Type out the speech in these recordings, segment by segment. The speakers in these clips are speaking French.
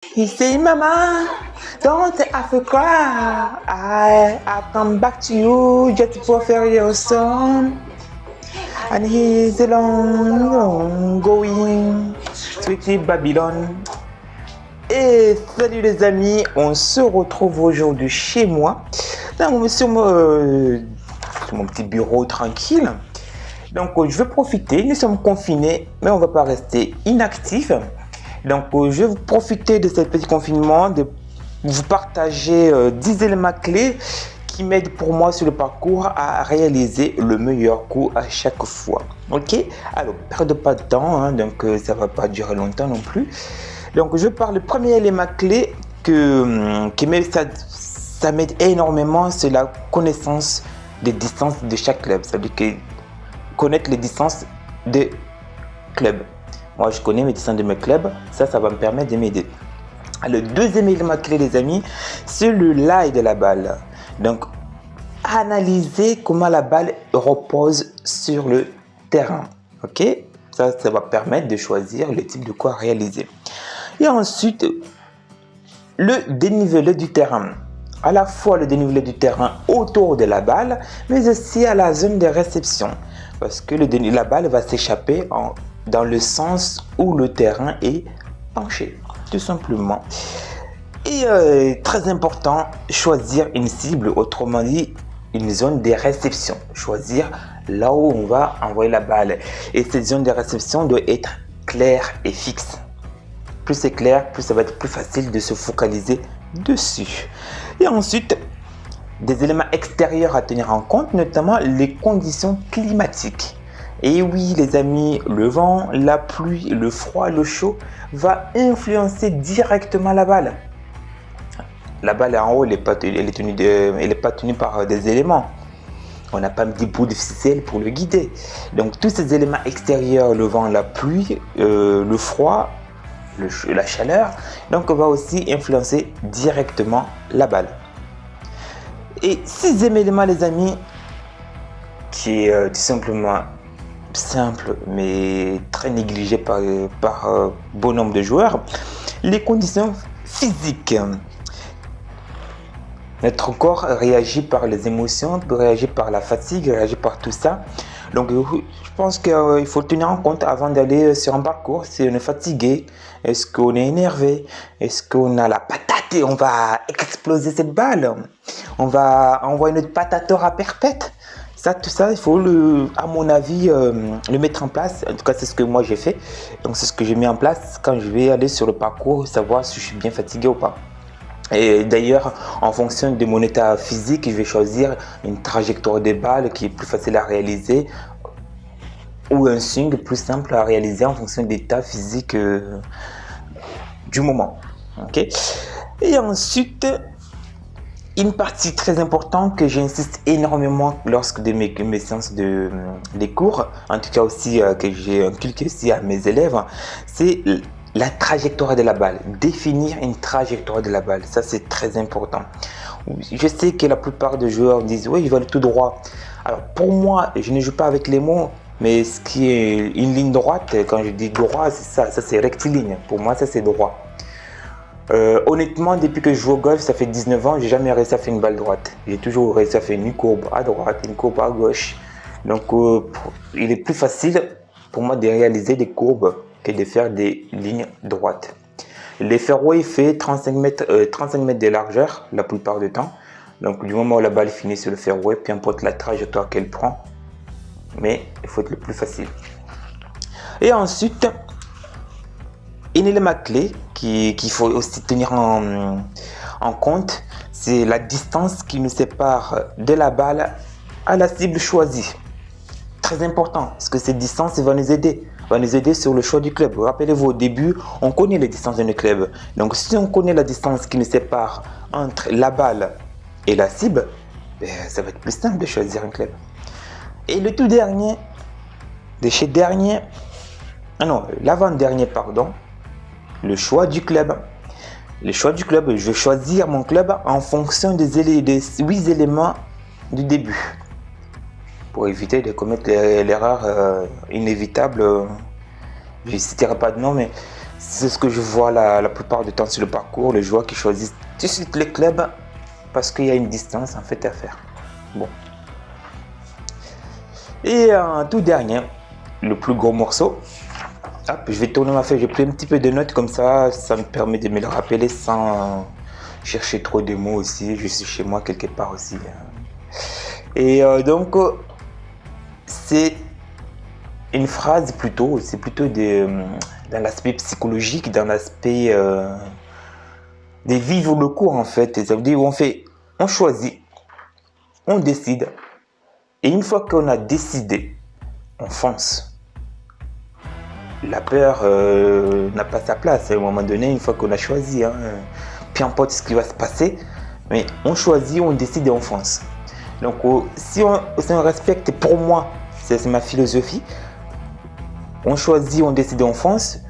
He say, Mama, don't have to cry. I've come back to you just to fulfill your son. And he's alone, going to Babylon. Et salut les amis, on se retrouve aujourd'hui chez moi, sur mon petit bureau tranquille. Donc je vais profiter, nous sommes confinés, mais on ne va pas rester inactifs. Donc je vais profiter de ce petit confinement, de vous partager 10 éléments clés qui m'aident pour moi sur le parcours à réaliser le meilleur coup à chaque fois. Ok, alors perdez pas de temps, donc ça ne va pas durer longtemps non plus. Donc je parle du premier élément clé qui m'aide, ça m'aide énormément, c'est la connaissance des distances de chaque club. C'est-à-dire que connaître les distances des clubs. Moi, je connais mes distances de mes clubs, ça va me permettre de m'aider. Le deuxième élément clé, les amis, c'est le lie de la balle. Donc, analyser comment la balle repose sur le terrain. Ok, ça va permettre de choisir le type de quoi réaliser. Et ensuite, le dénivelé du terrain. À la fois le dénivelé du terrain autour de la balle, mais aussi à la zone de réception. Parce que la balle va s'échapper dans le sens où le terrain est penché, tout simplement. Et très important, choisir une cible, autrement dit, une zone de réception. Choisir là où on va envoyer la balle. Et cette zone de réception doit être claire et fixe. Plus c'est clair, plus ça va être plus facile de se focaliser dessus. Et ensuite, des éléments extérieurs à tenir en compte, notamment les conditions climatiques. Et oui, les amis, le vent, la pluie, le froid, le chaud va influencer directement la balle. La balle en haut, elle n'est pas tenue par des éléments. On n'a pas mis des bouts de ficelle pour le guider. Donc tous ces éléments extérieurs, le vent, la pluie, le froid, la chaleur, donc on va aussi influencer directement la balle. Et sixième élément, les amis, qui est tout simplement simple mais très négligé par bon nombre de joueurs, les conditions physiques. Notre corps réagit par les émotions, réagit par la fatigue, réagit par tout ça. Donc je pense qu'il faut tenir en compte avant d'aller sur un parcours. Si on est fatigué, est-ce qu'on est énervé, est-ce qu'on a la patate et on va exploser cette balle, on va envoyer notre patateur à perpète. Tout ça, il faut, à mon avis, le mettre en place. En tout cas, c'est ce que moi j'ai fait. Donc c'est ce que j'ai mis en place quand je vais aller sur le parcours, savoir si je suis bien fatigué ou pas. Et d'ailleurs, en fonction de mon état physique, je vais choisir une trajectoire de balle qui est plus facile à réaliser ou un swing plus simple à réaliser en fonction de l'état physique du moment. Okay? Et ensuite, une partie très importante que j'insiste énormément lorsque de mes séances des cours, en tout cas aussi que j'ai inculqué aussi à mes élèves, c'est la trajectoire de la balle. Définir une trajectoire de la balle, ça c'est très important. Je sais que la plupart des joueurs disent oui, je vais aller tout droit. Alors pour moi, je ne joue pas avec les mots, mais ce qui est une ligne droite, quand je dis droit, c'est ça c'est rectiligne. Pour moi, ça c'est droit. Honnêtement, depuis que je joue au golf, ça fait 19 ans, j'ai jamais réussi à faire une balle droite. J'ai toujours réussi à faire une courbe à droite, une courbe à gauche. Donc, il est plus facile pour moi de réaliser des courbes que de faire des lignes droites. Les fairways fait 35 mètres de largeur la plupart du temps. Donc, du moment où la balle finit sur le fairway, peu importe la trajectoire qu'elle prend, mais il faut être le plus facile. Et ensuite, un élément clé qu'il faut aussi tenir en compte, c'est la distance qui nous sépare de la balle à la cible choisie. Très important, parce que cette distance va nous aider sur le choix du club. Rappelez-vous, au début, on connaît les distances de nos clubs. Donc, si on connaît la distance qui nous sépare entre la balle et la cible, ça va être plus simple de choisir un club. Et le tout dernier, l'avant-dernier, le choix du club. Le choix du club, je vais choisir mon club en fonction des 8 éléments du début. Pour éviter de commettre l'erreur inévitable, je ne citerai pas de nom, mais C'est ce que je vois la plupart du temps sur le parcours, les joueurs qui choisissent tout de suite les clubs parce qu'il y a une distance en fait à faire. Bon. Et en tout dernier, le plus gros morceau. Hop, je vais tourner ma feuille, j'ai pris un petit peu de notes comme ça me permet de me le rappeler sans chercher trop de mots aussi. Je suis chez moi quelque part aussi. Et donc, c'est une phrase plutôt, c'est plutôt dans l'aspect psychologique, dans l'aspect de vivre le cours en fait. Ça veut dire on choisit, on décide, et une fois qu'on a décidé, on fonce. La peur n'a pas sa place à un moment donné, une fois qu'on a choisi, hein, peu importe ce qui va se passer, mais on choisit, on décide et on fonce. Donc si on respecte, pour moi, c'est ma philosophie, on choisit, on décide et on fonce,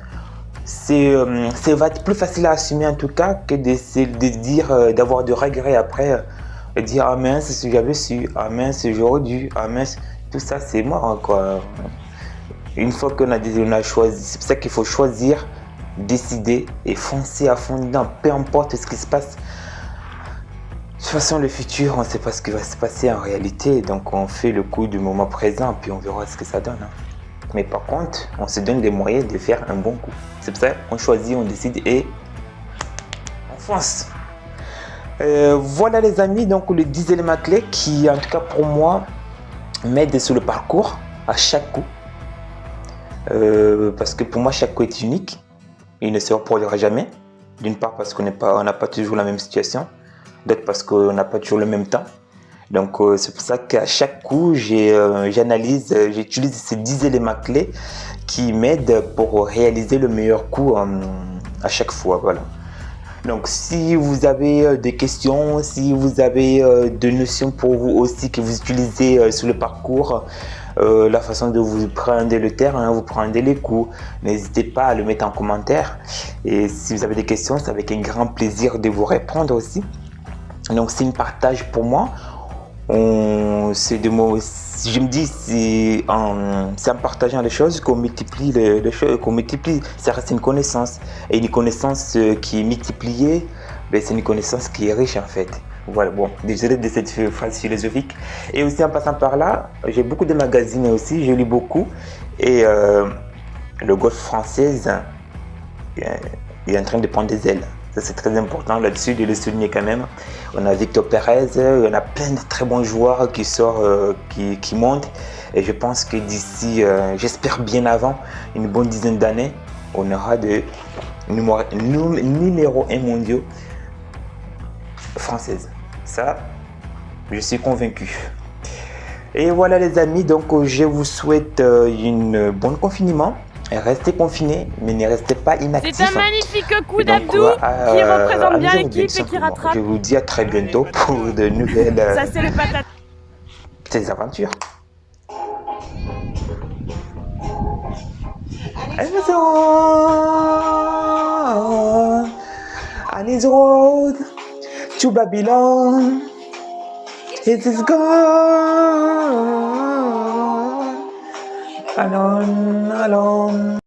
c'est va être plus facile à assumer en tout cas que de dire, d'avoir de regrets après, de dire ah mince, si j'avais su, ah mince, j'aurais dû, ah mince, tout ça c'est mort quoi. Une fois qu'on a choisi, c'est pour ça qu'il faut choisir, décider et foncer à fond dedans, peu importe ce qui se passe. De toute façon, le futur, on ne sait pas ce qui va se passer en réalité, donc on fait le coup du moment présent, puis on verra ce que ça donne. Mais par contre, on se donne des moyens de faire un bon coup. C'est pour ça qu'on choisit, on décide et on fonce. Voilà les amis, donc les 10 éléments clés qui, en tout cas pour moi, m'aident sur le parcours à chaque coup. Parce que pour moi chaque coup est unique, il ne se reproduira jamais. D'une part parce qu'on n'a pas toujours la même situation, d'autre parce qu'on n'a pas toujours le même temps. Donc c'est pour ça qu'à chaque coup j'analyse, j'utilise ces 10 éléments clés qui m'aident pour réaliser le meilleur coup à chaque fois. Voilà. Donc si vous avez des questions, si vous avez des notions pour vous aussi que vous utilisez sur le parcours, la façon de vous prendre le terrain, vous prendre les coups, n'hésitez pas à le mettre en commentaire. Et si vous avez des questions, c'est avec un grand plaisir de vous répondre aussi. Donc c'est un partage pour moi. Je me dis c'est en partageant les choses qu'on multiplie les choses, qu'on multiplie. Ça reste une connaissance. Et une connaissance qui est multipliée, ben, c'est une connaissance qui est riche en fait. Voilà, bon, désolé de cette phrase philosophique. Et aussi en passant par là, j'ai beaucoup de magazines aussi, je lis beaucoup. Et le golf français est en train de prendre des ailes. Ça c'est très important là-dessus de le souligner quand même. On a Victor Pérez, on a plein de très bons joueurs qui sortent, qui montent. Et je pense que d'ici, j'espère bien avant, une bonne dizaine d'années, on aura de numéro 1 mondiaux françaises. Ça, je suis convaincu. Et voilà les amis, donc je vous souhaite une bonne confinement. Restez confinés, mais ne restez pas inactifs. C'est un magnifique coup d'Abdou qui représente bien l'équipe et qui rattrape. Je vous dis à très bientôt pour de nouvelles Ça, c'est le patate. petites aventures. Amazon, on his road to Babylon. It is gone. Alone, alone.